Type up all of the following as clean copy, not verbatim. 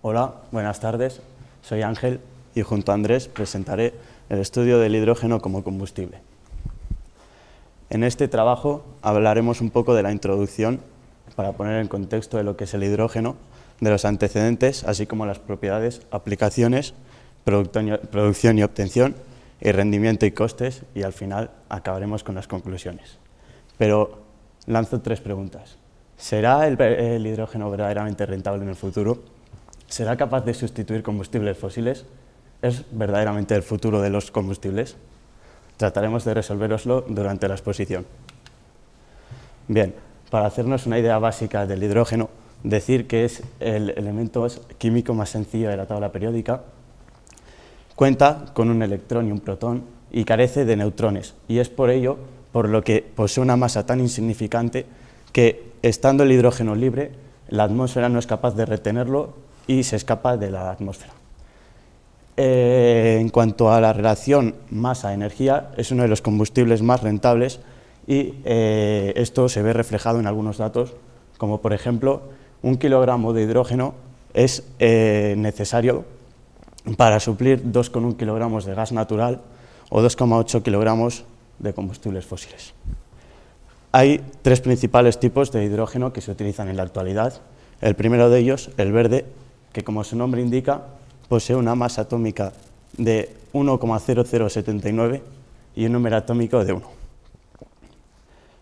Hola, buenas tardes. Soy Ángel y junto a Andrés presentaré el estudio del hidrógeno como combustible. En este trabajo hablaremos un poco de la introducción para poner en contexto de lo que es el hidrógeno, de los antecedentes, así como las propiedades, aplicaciones, producción y obtención, y rendimiento y costes, y al final acabaremos con las conclusiones. Pero lanzo tres preguntas. ¿Será el hidrógeno verdaderamente rentable en el futuro? ¿Será capaz de sustituir combustibles fósiles? ¿Es verdaderamente el futuro de los combustibles? Trataremos de resolveroslo durante la exposición. Bien, para hacernos una idea básica del hidrógeno, decir que es el elemento químico más sencillo de la tabla periódica, cuenta con un electrón y un protón y carece de neutrones, y es por ello por lo que posee una masa tan insignificante que, estando el hidrógeno libre, la atmósfera no es capaz de retenerlo y se escapa de la atmósfera. En cuanto a la relación masa-energía, es uno de los combustibles más rentables y esto se ve reflejado en algunos datos, como por ejemplo, 1 kilogramo de hidrógeno es necesario para suplir 2,1 kilogramos de gas natural o 2,8 kilogramos de combustibles fósiles. Hay tres principales tipos de hidrógeno que se utilizan en la actualidad. El primero de ellos, el verde, que como su nombre indica, posee una masa atómica de 1,0079 y un número atómico de 1.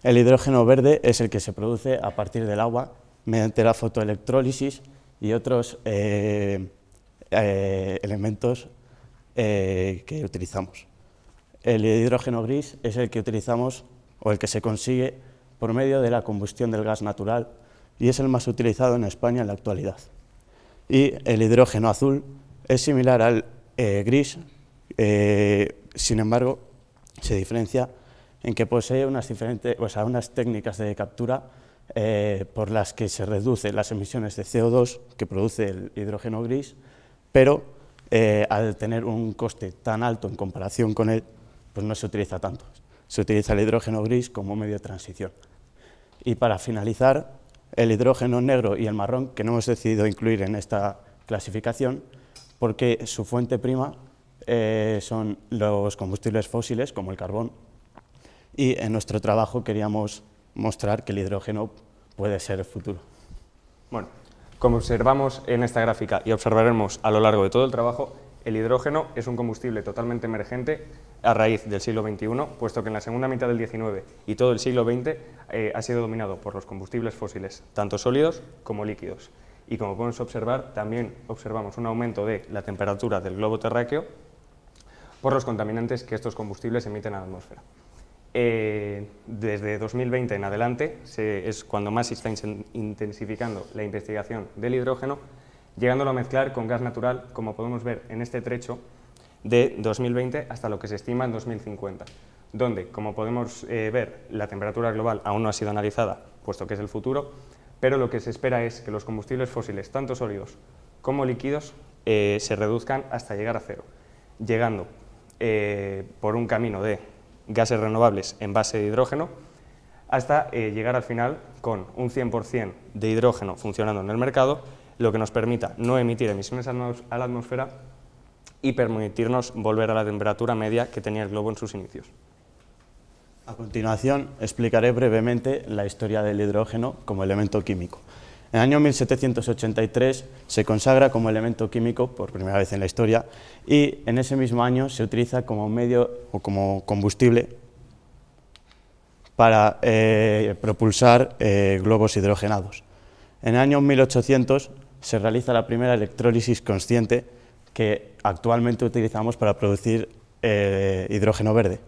El hidrógeno verde es el que se produce a partir del agua mediante la fotoelectrólisis y otros elementos que utilizamos. El hidrógeno gris es el que utilizamos o el que se consigue por medio de la combustión del gas natural y es el más utilizado en España en la actualidad. Y el hidrógeno azul es similar al gris, sin embargo, se diferencia en que posee unas técnicas de captura por las que se reducen las emisiones de CO2 que produce el hidrógeno gris, pero al tener un coste tan alto en comparación con él, pues no se utiliza tanto. Se utiliza el hidrógeno gris como medio de transición. Y para finalizar, el hidrógeno negro y el marrón, que no hemos decidido incluir en esta clasificación, porque su fuente prima son los combustibles fósiles, como el carbón, y en nuestro trabajo queríamos mostrar que el hidrógeno puede ser el futuro. Bueno, como observamos en esta gráfica y observaremos a lo largo de todo el trabajo, el hidrógeno es un combustible totalmente emergente a raíz del siglo XXI, puesto que en la segunda mitad del XIX y todo el siglo XX ha sido dominado por los combustibles fósiles, tanto sólidos como líquidos. Y como podemos observar, también observamos un aumento de la temperatura del globo terráqueo por los contaminantes que estos combustibles emiten a la atmósfera. Desde 2020 en adelante es cuando más se está intensificando la investigación del hidrógeno, llegándolo a mezclar con gas natural, como podemos ver en este trecho, de 2020 hasta lo que se estima en 2050, donde, como podemos ver, la temperatura global aún no ha sido analizada, puesto que es el futuro, pero lo que se espera es que los combustibles fósiles, tanto sólidos como líquidos, se reduzcan hasta llegar a cero, llegando por un camino de gases renovables en base de hidrógeno, hasta llegar al final con un 100% de hidrógeno funcionando en el mercado, lo que nos permita no emitir emisiones a la atmósfera y permitirnos volver a la temperatura media que tenía el globo en sus inicios. A continuación, explicaré brevemente la historia del hidrógeno como elemento químico. En el año 1783 se consagra como elemento químico por primera vez en la historia y en ese mismo año se utiliza como medio o como combustible para propulsar globos hidrogenados. En el año 1800 se realiza la primera electrólisis consciente que actualmente utilizamos para producir hidrógeno verde.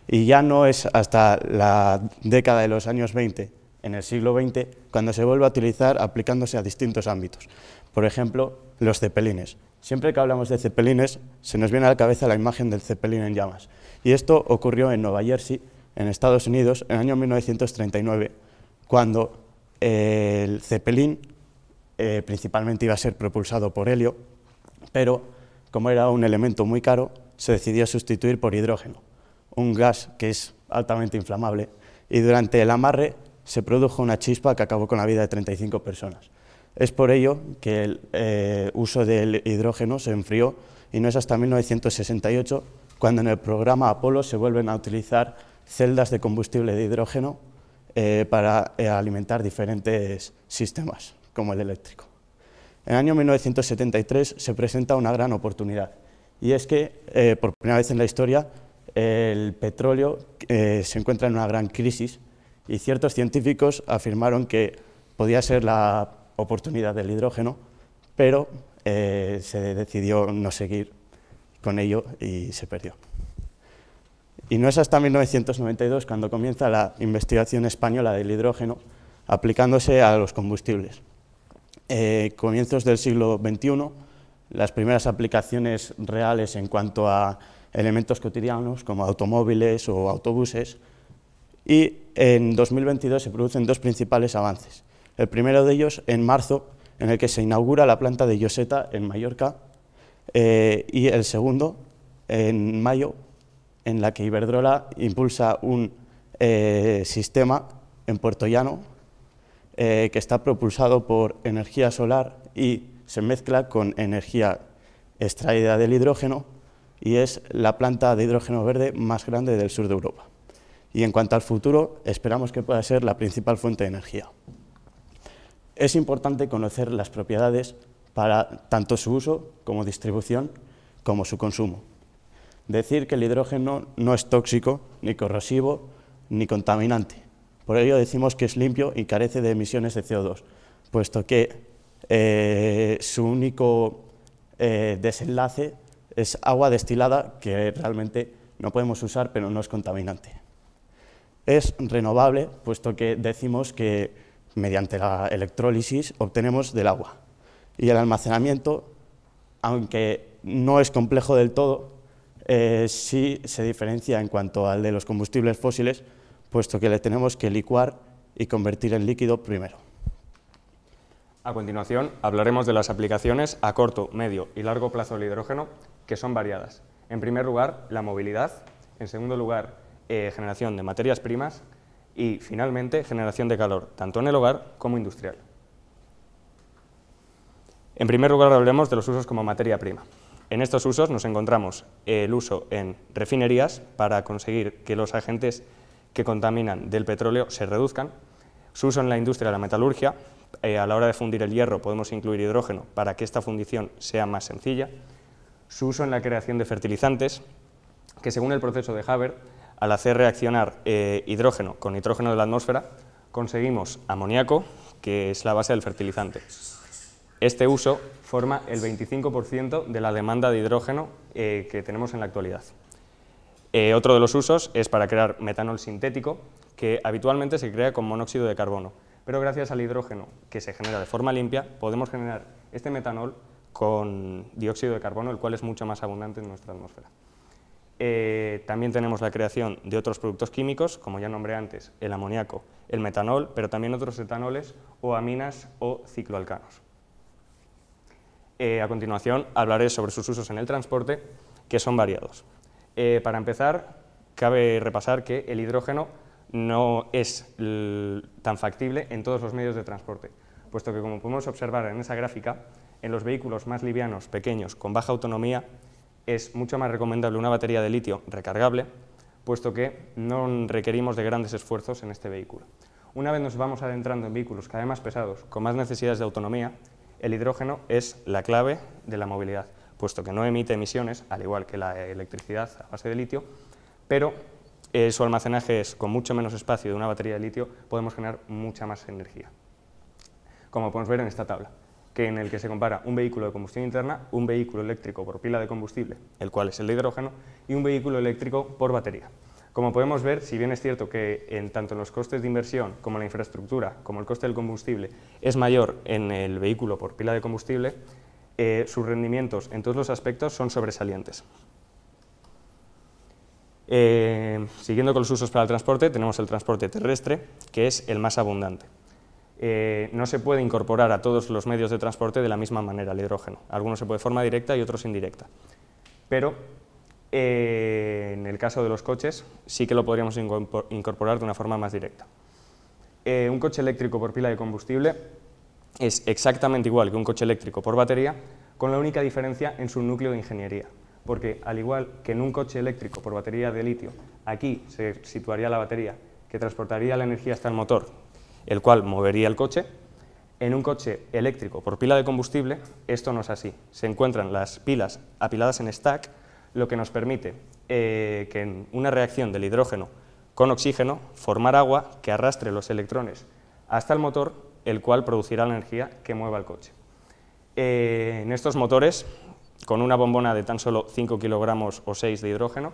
Y ya no es hasta la década de los años 20, en el siglo XX, cuando se vuelve a utilizar aplicándose a distintos ámbitos. Por ejemplo, los cepelines. Siempre que hablamos de cepelines, se nos viene a la cabeza la imagen del cepelín en llamas. Y esto ocurrió en Nueva Jersey, en Estados Unidos, en el año 1939, cuando el cepelín principalmente iba a ser propulsado por helio, pero como era un elemento muy caro, se decidió sustituir por hidrógeno, un gas que es altamente inflamable, y durante el amarre se produjo una chispa que acabó con la vida de 35 personas. Es por ello que el uso del hidrógeno se enfrió y no es hasta 1968 cuando en el programa Apolo se vuelven a utilizar celdas de combustible de hidrógeno para alimentar diferentes sistemas, como el eléctrico. En el año 1973 se presenta una gran oportunidad, y es que, por primera vez en la historia, el petróleo se encuentra en una gran crisis, y ciertos científicos afirmaron que podía ser la oportunidad del hidrógeno, pero se decidió no seguir con ello y se perdió. Y no es hasta 1992 cuando comienza la investigación española del hidrógeno aplicándose a los combustibles. Comienzos del siglo XXI, las primeras aplicaciones reales en cuanto a elementos cotidianos como automóviles o autobuses, y en 2022 se producen dos principales avances. El primero de ellos en marzo, en el que se inaugura la planta de Lloseta en Mallorca, y el segundo en mayo, en la que Iberdrola impulsa un sistema en Puerto Llano que está propulsado por energía solar y se mezcla con energía extraída del hidrógeno, y es la planta de hidrógeno verde más grande del sur de Europa. Y en cuanto al futuro, esperamos que pueda ser la principal fuente de energía. Es importante conocer las propiedades para tanto su uso como distribución, como su consumo. Decir que el hidrógeno no es tóxico, ni corrosivo, ni contaminante. Por ello decimos que es limpio y carece de emisiones de CO2, puesto que su único desenlace es agua destilada que realmente no podemos usar, pero no es contaminante. Es renovable, puesto que decimos que mediante la electrólisis obtenemos del agua. Y el almacenamiento, aunque no es complejo del todo, sí se diferencia en cuanto al de los combustibles fósiles, puesto que le tenemos que licuar y convertir en líquido primero. A continuación, hablaremos de las aplicaciones a corto, medio y largo plazo del hidrógeno, que son variadas. En primer lugar, la movilidad. En segundo lugar, generación de materias primas. Y, finalmente, generación de calor, tanto en el hogar como industrial. En primer lugar, hablemos de los usos como materia prima. En estos usos nos encontramos el uso en refinerías para conseguir que los agentes que contaminan del petróleo se reduzcan, su uso en la industria de la metalurgia. A la hora de fundir el hierro podemos incluir hidrógeno para que esta fundición sea más sencilla, su uso en la creación de fertilizantes, que según el proceso de Haber, al hacer reaccionar hidrógeno con nitrógeno de la atmósfera, conseguimos amoníaco, que es la base del fertilizante. Este uso forma el 25% de la demanda de hidrógeno que tenemos en la actualidad. Otro de los usos es para crear metanol sintético, que habitualmente se crea con monóxido de carbono, pero gracias al hidrógeno que se genera de forma limpia, podemos generar este metanol con dióxido de carbono, el cual es mucho más abundante en nuestra atmósfera. También tenemos la creación de otros productos químicos, como ya nombré antes, el amoníaco, el metanol, pero también otros etanoles o aminas o cicloalcanos. A continuación hablaré sobre sus usos en el transporte, que son variados. Para empezar, cabe repasar que el hidrógeno no es tan factible en todos los medios de transporte, puesto que, como podemos observar en esa gráfica, en los vehículos más livianos, pequeños, con baja autonomía, es mucho más recomendable una batería de litio recargable, puesto que no requerimos de grandes esfuerzos en este vehículo. Una vez nos vamos adentrando en vehículos cada vez más pesados, con más necesidades de autonomía, el hidrógeno es la clave de la movilidad, puesto que no emite emisiones, al igual que la electricidad a base de litio, pero su almacenaje es con mucho menos espacio de una batería de litio, podemos generar mucha más energía. Como podemos ver en esta tabla, en el que se compara un vehículo de combustión interna, un vehículo eléctrico por pila de combustible, el cual es el de hidrógeno, y un vehículo eléctrico por batería. Como podemos ver, si bien es cierto que tanto en los costes de inversión como en la infraestructura, como el coste del combustible, es mayor en el vehículo por pila de combustible, sus rendimientos en todos los aspectos son sobresalientes. Siguiendo con los usos para el transporte, tenemos el transporte terrestre, que es el más abundante. No se puede incorporar a todos los medios de transporte de la misma manera el hidrógeno. Algunos se puede de forma directa y otros indirecta. Pero en el caso de los coches sí que lo podríamos incorporar de una forma más directa. Un coche eléctrico por pila de combustible es exactamente igual que un coche eléctrico por batería, con la única diferencia en su núcleo de ingeniería, porque al igual que en un coche eléctrico por batería de litio, aquí se situaría la batería que transportaría la energía hasta el motor, el cual movería el coche. En un coche eléctrico por pila de combustible, esto no es así. Se encuentran las pilas apiladas en stack, lo que nos permite que en una reacción del hidrógeno con oxígeno formar agua que arrastre los electrones hasta el motor, el cual producirá la energía que mueva el coche. En estos motores, con una bombona de tan solo 5 kilogramos o 6 de hidrógeno,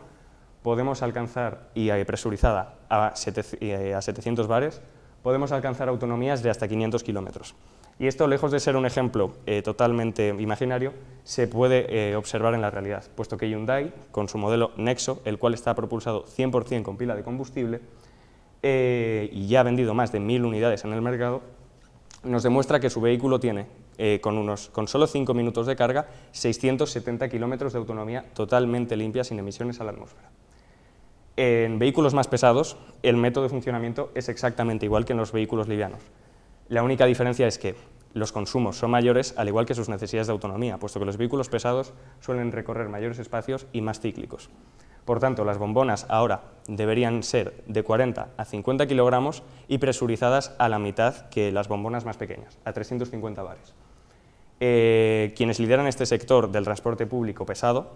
podemos alcanzar, y presurizada a 700 bares, podemos alcanzar autonomías de hasta 500 kilómetros. Y esto, lejos de ser un ejemplo totalmente imaginario, se puede observar en la realidad, puesto que Hyundai, con su modelo Nexo, el cual está propulsado 100% con pila de combustible, y ya ha vendido más de 1000 unidades en el mercado, nos demuestra que su vehículo tiene, con solo 5 minutos de carga, 670 kilómetros de autonomía totalmente limpia, sin emisiones a la atmósfera. En vehículos más pesados, el método de funcionamiento es exactamente igual que en los vehículos livianos. La única diferencia es que los consumos son mayores, al igual que sus necesidades de autonomía, puesto que los vehículos pesados suelen recorrer mayores espacios y más cíclicos. Por tanto, las bombonas ahora deberían ser de 40 a 50 kilogramos y presurizadas a la mitad que las bombonas más pequeñas, a 350 bares. Quienes lideran este sector del transporte público pesado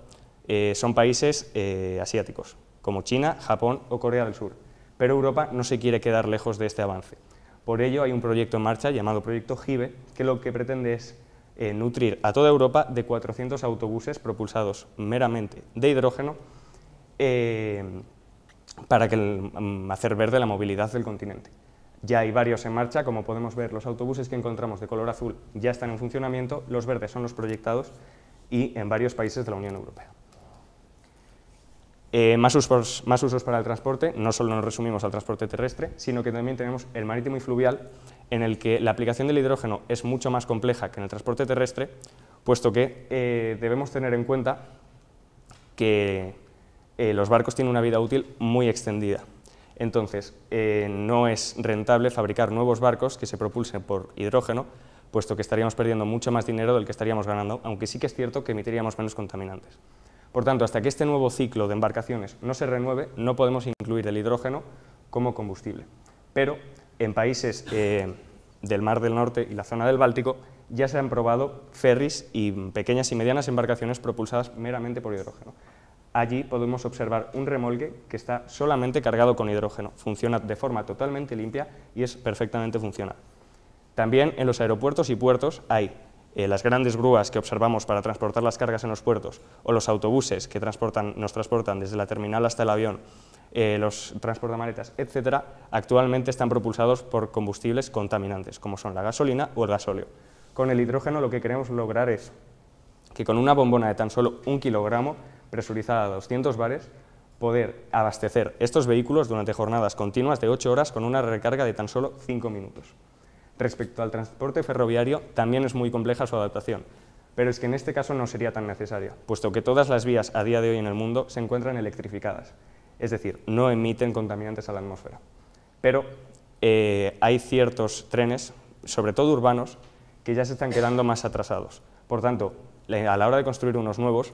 son países asiáticos, como China, Japón o Corea del Sur, pero Europa no se quiere quedar lejos de este avance. Por ello hay un proyecto en marcha llamado Proyecto JIVE, que lo que pretende es nutrir a toda Europa de 400 autobuses propulsados meramente de hidrógeno para hacer verde la movilidad del continente. Ya hay varios en marcha, como podemos ver, los autobuses que encontramos de color azul ya están en funcionamiento, los verdes son los proyectados y en varios países de la Unión Europea. Más usos para el transporte, no solo nos resumimos al transporte terrestre, sino que también tenemos el marítimo y fluvial, en el que la aplicación del hidrógeno es mucho más compleja que en el transporte terrestre, puesto que debemos tener en cuenta que los barcos tienen una vida útil muy extendida. Entonces, no es rentable fabricar nuevos barcos que se propulsen por hidrógeno, puesto que estaríamos perdiendo mucho más dinero del que estaríamos ganando, aunque sí que es cierto que emitiríamos menos contaminantes. Por tanto, hasta que este nuevo ciclo de embarcaciones no se renueve, no podemos incluir el hidrógeno como combustible. Pero en países del Mar del Norte y la zona del Báltico ya se han probado ferries y pequeñas y medianas embarcaciones propulsadas meramente por hidrógeno. Allí podemos observar un remolque que está solamente cargado con hidrógeno, funciona de forma totalmente limpia y es perfectamente funcional. También en los aeropuertos y puertos hay las grandes grúas que observamos para transportar las cargas en los puertos o los autobuses que nos transportan desde la terminal hasta el avión, los transportamaletas, etcétera, actualmente están propulsados por combustibles contaminantes, como son la gasolina o el gasóleo. Con el hidrógeno lo que queremos lograr es que con una bombona de tan solo 1 kilogramo, presurizada a 200 bares, poder abastecer estos vehículos durante jornadas continuas de 8 horas con una recarga de tan solo 5 minutos. Respecto al transporte ferroviario, también es muy compleja su adaptación, pero es que en este caso no sería tan necesaria, puesto que todas las vías a día de hoy en el mundo se encuentran electrificadas, es decir, no emiten contaminantes a la atmósfera. Pero hay ciertos trenes, sobre todo urbanos, que ya se están quedando más atrasados. Por tanto, a la hora de construir unos nuevos,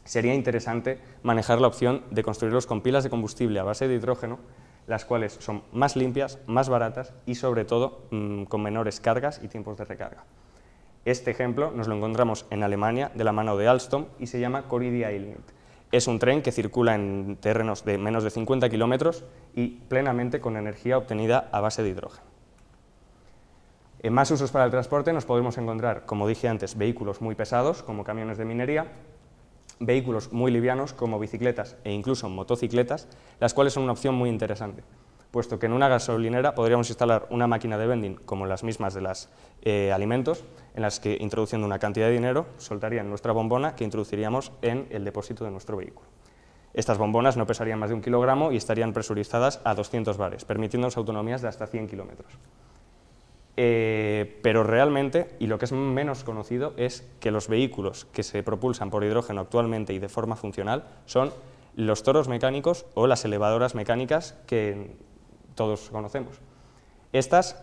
sería interesante manejar la opción de construirlos con pilas de combustible a base de hidrógeno, las cuales son más limpias, más baratas y, sobre todo, con menores cargas y tiempos de recarga. Este ejemplo nos lo encontramos en Alemania, de la mano de Alstom, y se llama Corridie Ilmit. Es un tren que circula en terrenos de menos de 50 kilómetros y plenamente con energía obtenida a base de hidrógeno. En más usos para el transporte nos podemos encontrar, como dije antes, vehículos muy pesados, como camiones de minería, vehículos muy livianos como bicicletas e incluso motocicletas, las cuales son una opción muy interesante, puesto que en una gasolinera podríamos instalar una máquina de vending como las mismas de los alimentos, en las que introduciendo una cantidad de dinero soltarían nuestra bombona que introduciríamos en el depósito de nuestro vehículo. Estas bombonas no pesarían más de 1 kilogramo y estarían presurizadas a 200 bares, permitiéndonos autonomías de hasta 100 kilómetros. Pero realmente, y lo que es menos conocido, es que los vehículos que se propulsan por hidrógeno actualmente y de forma funcional son los toros mecánicos o las elevadoras mecánicas que todos conocemos. Estas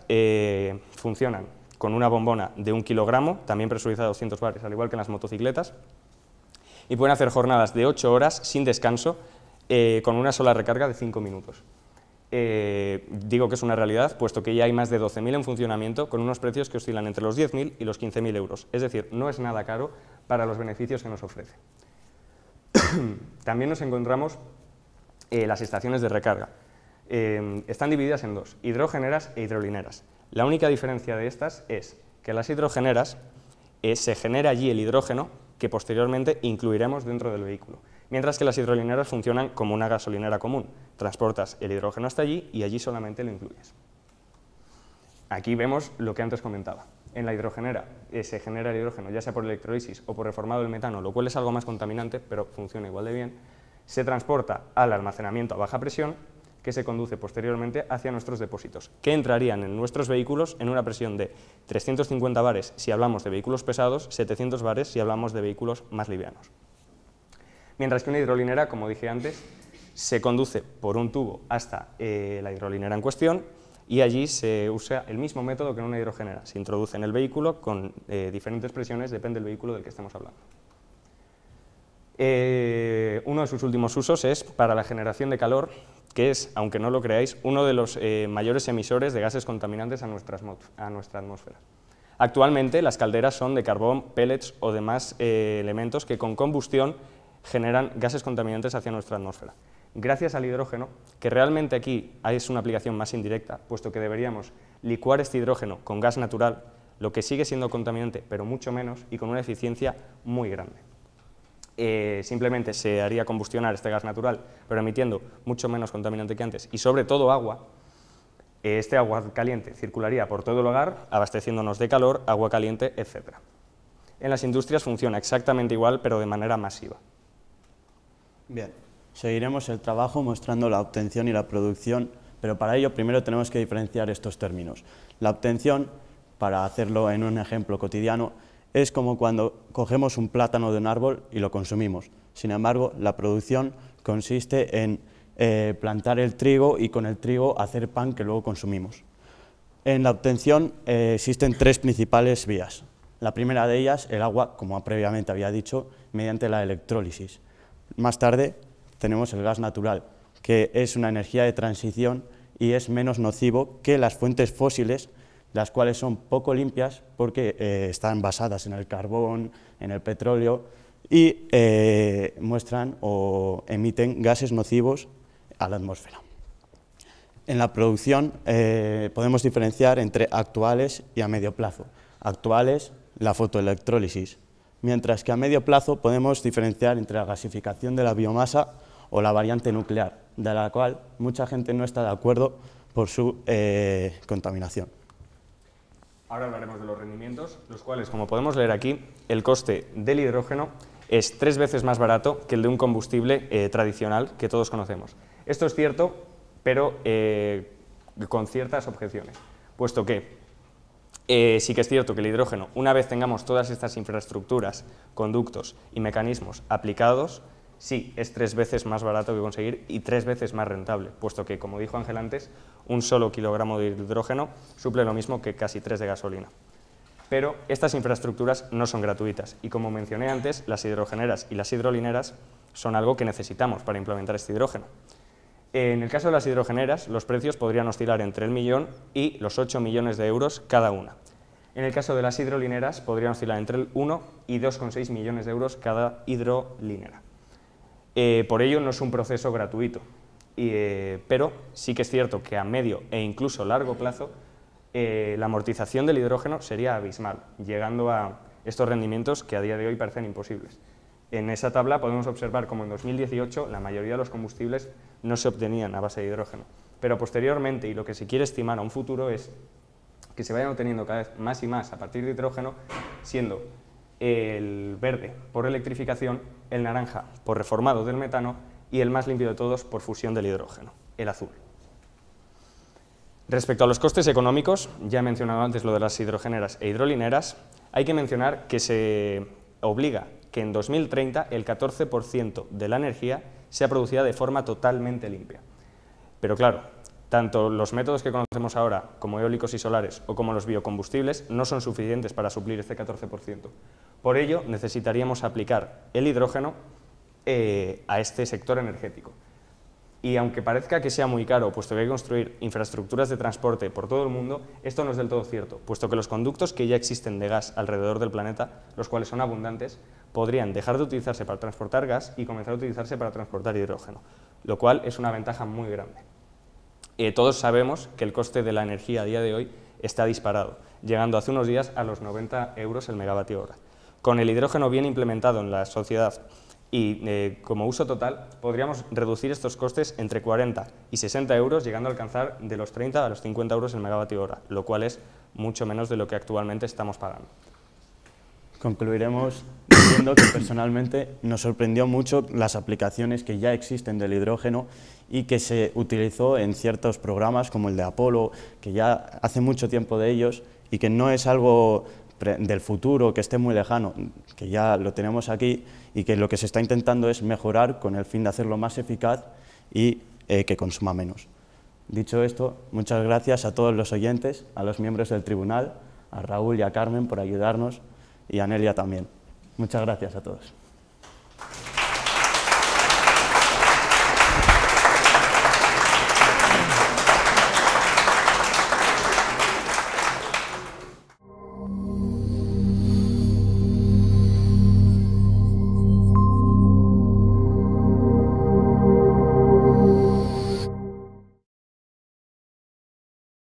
funcionan con una bombona de 1 kilogramo, también presurizada a 200 bares, al igual que en las motocicletas, y pueden hacer jornadas de 8 horas sin descanso, con una sola recarga de 5 minutos. Digo que es una realidad, puesto que ya hay más de 12.000 en funcionamiento, con unos precios que oscilan entre los 10.000 y los 15.000 euros. Es decir, no es nada caro para los beneficios que nos ofrece. También nos encontramos las estaciones de recarga. Están divididas en dos, hidrogeneras e hidrolineras. La única diferencia de estas es que las hidrogeneras se genera allí el hidrógeno que posteriormente incluiremos dentro del vehículo, mientras que las hidrolineras funcionan como una gasolinera común. Transportas el hidrógeno hasta allí y allí solamente lo incluyes. Aquí vemos lo que antes comentaba. En la hidrogenera se genera el hidrógeno ya sea por electrolisis o por reformado del metano, lo cual es algo más contaminante, pero funciona igual de bien. Se transporta al almacenamiento a baja presión, que se conduce posteriormente hacia nuestros depósitos, que entrarían en nuestros vehículos en una presión de 350 bares si hablamos de vehículos pesados, 700 bares si hablamos de vehículos más livianos. Mientras que una hidrolinera, como dije antes, se conduce por un tubo hasta la hidrolinera en cuestión y allí se usa el mismo método que en una hidrogenera. Se introduce en el vehículo con diferentes presiones, depende del vehículo del que estemos hablando. Uno de sus últimos usos es para la generación de calor, que es, aunque no lo creáis, uno de los mayores emisores de gases contaminantes a nuestra atmósfera. Actualmente las calderas son de carbón, pellets o demás elementos que con combustión generan gases contaminantes hacia nuestra atmósfera. Gracias al hidrógeno, que realmente aquí es una aplicación más indirecta, puesto que deberíamos licuar este hidrógeno con gas natural, lo que sigue siendo contaminante, pero mucho menos y con una eficiencia muy grande. Simplemente se haría combustionar este gas natural, pero emitiendo mucho menos contaminante que antes, y sobre todo agua. Este agua caliente circularía por todo el hogar, abasteciéndonos de calor, agua caliente, etc. En las industrias funciona exactamente igual, pero de manera masiva. Bien, seguiremos el trabajo mostrando la obtención y la producción, pero para ello primero tenemos que diferenciar estos términos. La obtención, para hacerlo en un ejemplo cotidiano, es como cuando cogemos un plátano de un árbol y lo consumimos. Sin embargo, la producción consiste en plantar el trigo y con el trigo hacer pan que luego consumimos. En la obtención existen tres principales vías. La primera de ellas, el agua, como previamente había dicho, mediante la electrólisis. Más tarde tenemos el gas natural, que es una energía de transición y es menos nocivo que las fuentes fósiles, las cuales son poco limpias porque están basadas en el carbón, en el petróleo y muestran o emiten gases nocivos a la atmósfera. En la producción podemos diferenciar entre actuales y a medio plazo. Actuales, la fotoelectrólisis, mientras que a medio plazo podemos diferenciar entre la gasificación de la biomasa o la variante nuclear, de la cual mucha gente no está de acuerdo por su contaminación. Ahora hablaremos de los rendimientos, los cuales, como podemos leer aquí, el coste del hidrógeno es 3 veces más barato que el de un combustible tradicional que todos conocemos. Esto es cierto, pero con ciertas objeciones, puesto que sí que es cierto que el hidrógeno, una vez tengamos todas estas infraestructuras, conductos y mecanismos aplicados, sí, es 3 veces más barato que conseguir y 3 veces más rentable, puesto que, como dijo Ángel antes, un solo kilogramo de hidrógeno suple lo mismo que casi 3 de gasolina. Pero estas infraestructuras no son gratuitas y, como mencioné antes, las hidrogeneras y las hidrolineras son algo que necesitamos para implementar este hidrógeno. En el caso de las hidrogeneras, los precios podrían oscilar entre el 1.000.000 y los 8 millones de euros cada una. En el caso de las hidrolineras, podrían oscilar entre el 1 y 2,6 millones de euros cada hidrolinera. Por ello, no es un proceso gratuito, pero sí que es cierto que a medio e incluso largo plazo la amortización del hidrógeno sería abismal, llegando a estos rendimientos que a día de hoy parecen imposibles. En esa tabla podemos observar cómo en 2018 la mayoría de los combustibles no se obtenían a base de hidrógeno, pero posteriormente, y lo que se quiere estimar a un futuro, es que se vayan obteniendo cada vez más y más a partir de hidrógeno, siendo el verde por electrificación, el naranja por reformado del metano y el más limpio de todos por fusión del hidrógeno, el azul. Respecto a los costes económicos, ya he mencionado antes lo de las hidrogeneras e hidrolineras, hay que mencionar que se obliga que en 2030 el 14% de la energía sea producida de forma totalmente limpia. Pero claro, Tanto los métodos que conocemos ahora, como eólicos y solares, o como los biocombustibles, no son suficientes para suplir este 14%. Por ello, necesitaríamos aplicar el hidrógeno a este sector energético. Y aunque parezca que sea muy caro, puesto que hay que construir infraestructuras de transporte por todo el mundo, esto no es del todo cierto, puesto que los conductos que ya existen de gas alrededor del planeta, los cuales son abundantes, podrían dejar de utilizarse para transportar gas y comenzar a utilizarse para transportar hidrógeno, lo cual es una ventaja muy grande. Todos sabemos que el coste de la energía a día de hoy está disparado, llegando hace unos días a los 90 euros el megavatio hora. Con el hidrógeno bien implementado en la sociedad y como uso total, podríamos reducir estos costes entre 40 y 60 euros, llegando a alcanzar de los 30 a los 50 euros el megavatio hora, lo cual es mucho menos de lo que actualmente estamos pagando. Concluiremos diciendo que personalmente nos sorprendió mucho las aplicaciones que ya existen del hidrógeno y que se utilizó en ciertos programas como el de Apolo, que ya hace mucho tiempo de ellos y que no es algo del futuro, que esté muy lejano, que ya lo tenemos aquí y que lo que se está intentando es mejorar con el fin de hacerlo más eficaz y que consuma menos. Dicho esto, muchas gracias a todos los oyentes, a los miembros del tribunal, a Raúl y a Carmen por ayudarnos y a Nelia también. Muchas gracias a todos.